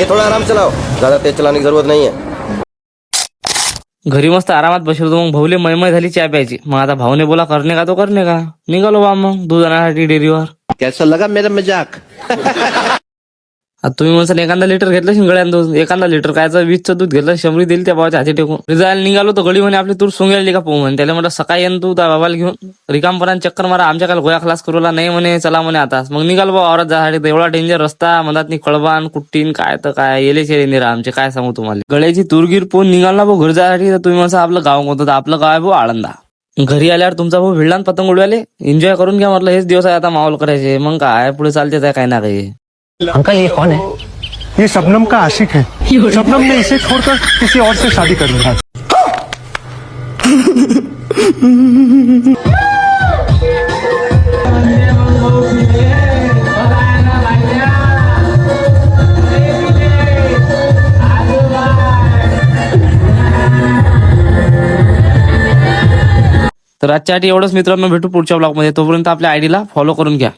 ये थोड़ा आराम चलाओ, ज्यादा तेज चलाने की जरूरत नहीं है. घरी मस्त आरामात बसलो होतो. मग भाऊले मयमय झाली चहा प्यायची. मग आता भाऊने बोला करणे का तो करणे का, निघालो बा मग दूध आणण्यासाठी डेअरीवर. कैसा लगा मेरा मजाक? आता तुम्ही म्हणसाल एखादा लिटर घेतलं शिंगळ्यानं दूध, एखादा लिटर कायचं 20चं दूध घेतलं, 100 दिली त्या भावाच्या हाती टेकून. जायला निघालो तर गडी म्हणे आपली तूर सोंगायली का पाहू म्हणे. त्याला म्हटलं सकाळी येईन तू त्या बाबाला घेऊन रिकामपणाने चक्कर मारा, आमच्या काल गोया क्लास करूला नाही म्हणे, चला म्हणे आता. मग निघालो बा औरत जायसाठी. एवढा डेंजर रस्ता, मधात कळबान कुट्टीन काय तर काय येले शेले निरा आमचे, काय सांगू तुम्हाला. गळ्याची तूरगीर पोहून निघाला भाऊ घर जायसाठी. तर तुम्ही म्हणसा आपलं गाव कोणतं, तर आपलं गाव आहे भाऊ आळंदा. घरी आल्यावर तुमचा भाऊ भिडला न पतंग उडवायले. एन्जॉय करून घ्या म्हटलं, हेच दिवस आहे आता माहोल करायचे. मग काय पुढे चालतेच आहे काही ना काही. अंकल ये कौन है? ये शबनम का आशिक है. शबनम ने इसे छोड़कर किसी और से शादी कर ली. तर आजच्या एवढंच मित्रांनो, भेटू पुढच्या ब्लॉगमध्ये. तोपर्यंत आपल्या आयडीला फॉलो करून घ्या.